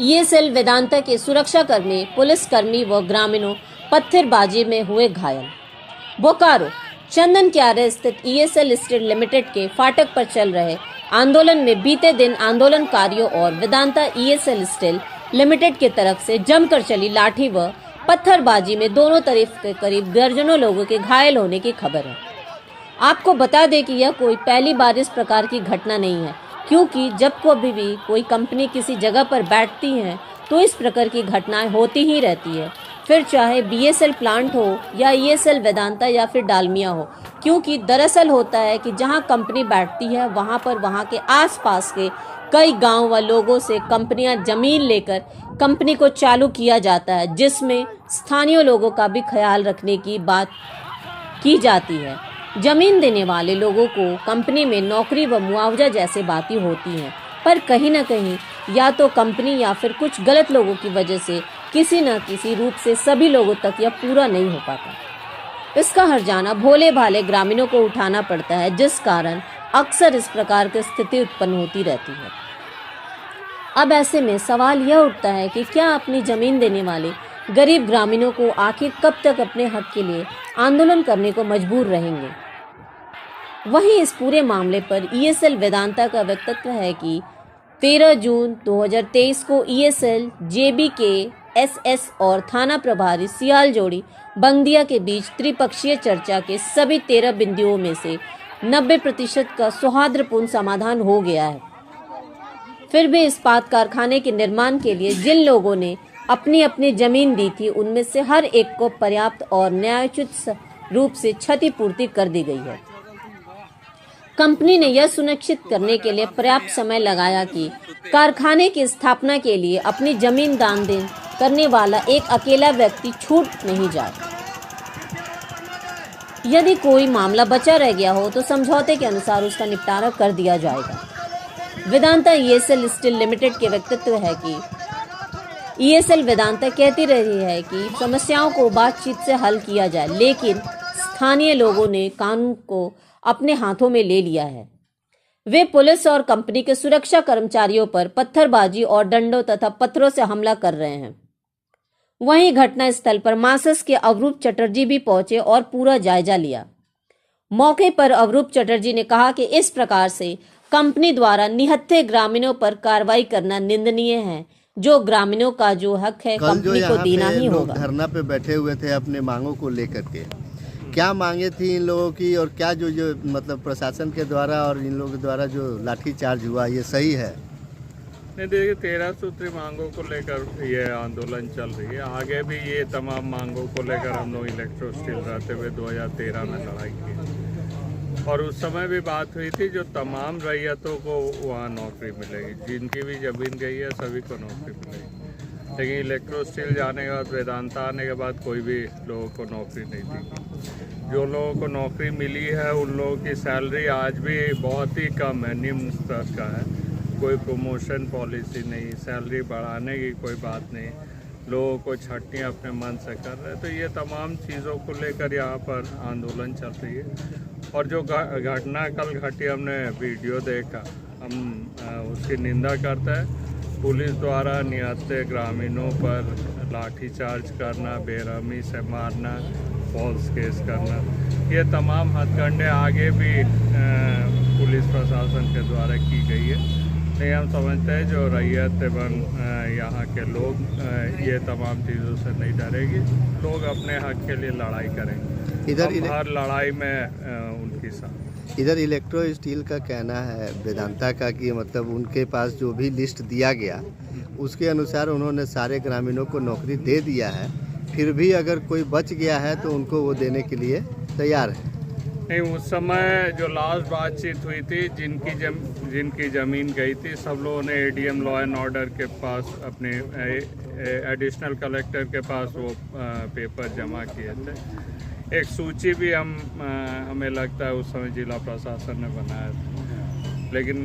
ESL Vedanta के सुरक्षाकर्मी, पुलिसकर्मी व ग्रामीणों पत्थरबाजी में हुए घायल। बोकारो चंदन क्यारे स्थित ईएसएल स्टील लिमिटेड के फाटक पर चल रहे आंदोलन में बीते दिन आंदोलनकारियों और वेदांता ईएसएल स्टील लिमिटेड की तरफ से जमकर चली लाठी व पत्थरबाजी में दोनों तरफ के करीब दर्जनों लोगों के घायल होने की खबर है। आपको बता दें कि यह कोई पहली बार इस प्रकार की घटना नहीं है, क्योंकि जब कभी भी कोई कंपनी किसी जगह पर बैठती है तो इस प्रकार की घटनाएं होती ही रहती है, फिर चाहे बीएसएल प्लांट हो या ईएसएल वेदांता या फिर डालमिया हो। क्योंकि दरअसल होता है कि जहां कंपनी बैठती है वहां पर वहां के आसपास के कई गांव व लोगों से कंपनियां जमीन लेकर कंपनी को चालू किया जाता है, जिसमें स्थानीय लोगों का भी ख्याल रखने की बात की जाती है। जमीन देने वाले लोगों को कंपनी में नौकरी व मुआवजा जैसी बातें होती हैं, पर कहीं न कहीं या तो कंपनी या फिर कुछ गलत लोगों की वजह से किसी न किसी रूप से सभी लोगों तक यह पूरा नहीं हो पाता। इसका हर्जाना भोले भाले ग्रामीणों को उठाना पड़ता है, जिस कारण अक्सर इस प्रकार की स्थिति उत्पन्न होती रहती है। अब ऐसे में सवाल यह उठता है कि क्या अपनी जमीन देने वाले गरीब ग्रामीणों को आखिर कब तक अपने हक के लिए आंदोलन करने को मजबूर रहेंगे। वहीं इस पूरे मामले पर ईएसएल वेदांता का वक्तव्य है कि 13 जून 2023 को ईएसएल, जेबीके, एसएस और थाना प्रभारी सियालजोड़ी बंगदिया के बीच त्रिपक्षीय चर्चा के सभी 13 बिंदुओं में से 90% का सौहार्दपूर्ण समाधान हो गया है। फिर भी इस्पात कारखाने के निर्माण के लिए जिन लोगों ने अपनी अपनी जमीन दी थी, उनमें से हर एक को पर्याप्त और न्यायोचित रूप से क्षतिपूर्ति कर दी गई है। कंपनी ने यह सुनिश्चित करने के लिए पर्याप्त समय लगाया कि कारखाने की स्थापना के लिए अपनी जमीन दान दें करने वाला एक अकेला व्यक्ति छूट नहीं जाए। यदि कोई मामला बचा रह गया हो तो समझौते के अनुसार उसका निपटारा कर दिया जाएगा। वेदांता ईएसएल स्टील लिमिटेड के वक्तव्य है कि ईएसएल वेदांता कहती रही है कि समस्याओं को बातचीत से हल किया जाए, लेकिन स्थानीय लोगों ने कानून को अपने हाथों में ले लिया है। वे पुलिस और कंपनी के सुरक्षा कर्मचारियों पर पत्थरबाजी और डंडों तथा पत्थरों से हमला कर रहे हैं। वहीं घटना स्थल पर मार्क्सिस्ट के अवरूप चटर्जी भी पहुंचे और पूरा जायजा लिया। मौके पर अवरूप चटर्जी ने कहा कि इस प्रकार से कंपनी द्वारा निहत्थे ग्रामीणों पर कार्रवाई करना निंदनीय है। जो ग्रामीणों का जो हक है कंपनी को देना ही होगा। धरना पे बैठे हुए थे अपने मांगों को लेकर के, क्या मांगे थी इन लोगों की और क्या जो मतलब प्रशासन के द्वारा और इन लोगों के द्वारा जो लाठीचार्ज हुआ, ये सही है? नहीं, देखिए 13 सूत्री मांगों को लेकर ये आंदोलन चल रही है। आगे भी ये तमाम मांगों को लेकर हम लोग इलेक्ट्रो स्टील रहते हुए 2013 में लड़ाई की और उस समय भी बात हुई थी जो तमाम रैयतों को वहाँ नौकरी मिलेगी, जिनकी भी जमीन गई है सभी को नौकरी मिलेगी। लेकिन इलेक्ट्रो स्टील जाने के बाद, वेदांता आने के बाद कोई भी लोगों को नौकरी नहीं दी। जो लोगों को नौकरी मिली है उन लोगों की सैलरी आज भी बहुत ही कम है, निम्न स्तर का है। कोई प्रमोशन पॉलिसी नहीं, सैलरी बढ़ाने की कोई बात नहीं, लोगों को छटनी अपने मन से कर रहे। तो ये तमाम चीज़ों को लेकर यहाँ पर आंदोलन चल रही है। और जो घटना कल घटी, हमने वीडियो देखा, हम उसकी निंदा करते हैं। पुलिस द्वारा निहत्थे ग्रामीणों पर लाठीचार्ज करना, बेरहमी से मारना, फॉल्स केस करना, ये तमाम हथकंडे आगे भी पुलिस प्रशासन के द्वारा की गई है। नहीं, हम समझते हैं जो रैयत एवं यहाँ के लोग ये तमाम चीज़ों से नहीं डरेगी। लोग अपने हक के लिए लड़ाई करेंगे। इधर हर लड़ाई में उनकी साथ। इधर इलेक्ट्रो स्टील का कहना है वेदांता का कि मतलब उनके पास जो भी लिस्ट दिया गया उसके अनुसार उन्होंने सारे ग्रामीणों को नौकरी दे दिया है, फिर भी अगर कोई बच गया है तो उनको वो देने के लिए तैयार है। नहीं, उस समय जो लास्ट बातचीत हुई थी, जिनकी ज़मीन गई थी, सब लोगों ने एडीएम लॉ एंड ऑर्डर के पास, अपने एडिशनल कलेक्टर के पास वो पेपर जमा किए थे। एक सूची भी हमें लगता है उस समय जिला प्रशासन ने बनाया था, लेकिन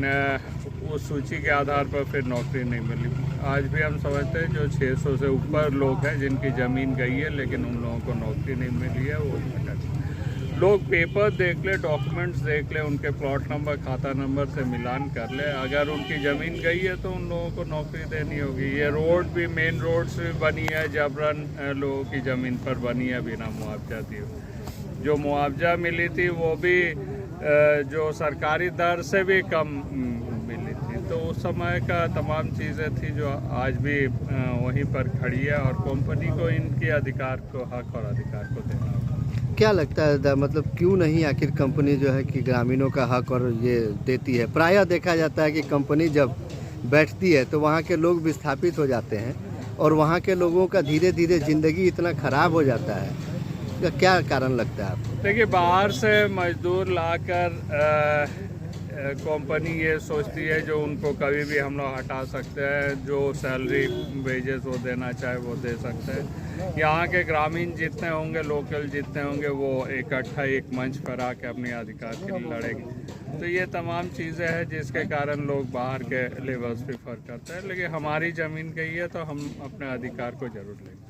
उस सूची के आधार पर फिर नौकरी नहीं मिली। आज भी हम समझते हैं जो 600 से ऊपर लोग हैं जिनकी ज़मीन गई है, लेकिन उन लोगों को नौकरी नहीं मिली है, वो भटक। लोग पेपर देख ले, डॉक्यूमेंट्स देख ले, उनके प्लॉट नंबर, खाता नंबर से मिलान कर ले। अगर उनकी ज़मीन गई है तो उन लोगों को नौकरी देनी होगी। ये रोड भी, मेन रोड्स भी बनी है जबरन लोगों की ज़मीन पर बनी है बिना मुआवजा दिए। जो मुआवजा मिली थी वो भी जो सरकारी दर से भी कम मिली थी। तो उस समय का तमाम चीज़ें थी जो आज भी वहीं पर खड़ी है, और कंपनी को इनके अधिकार को, हक और अधिकार को देना होगा। क्या लगता है मतलब क्यों नहीं आखिर कंपनी जो है कि ग्रामीणों का हक और ये देती है? प्रायः देखा जाता है कि कंपनी जब बैठती है तो वहाँ के लोग विस्थापित हो जाते हैं और वहाँ के लोगों का धीरे धीरे ज़िंदगी इतना ख़राब हो जाता है। इसका क्या कारण लगता है आपको? देखिए, बाहर से मजदूर लाकर कंपनी ये सोचती है जो उनको कभी भी हम लोग हटा सकते हैं, जो सैलरी वेजेस वो देना चाहे वो दे सकते हैं। यहाँ के ग्रामीण जितने होंगे, लोकल जितने होंगे, वो इकट्ठा एक मंच पर आके अपने अधिकार के लिए लड़ेंगे। तो ये तमाम चीज़ें हैं जिसके कारण लोग बाहर के लेबर्स प्रीफर करते हैं। लेकिन हमारी ज़मीन गई है तो हम अपने अधिकार को जरूर लेंगे।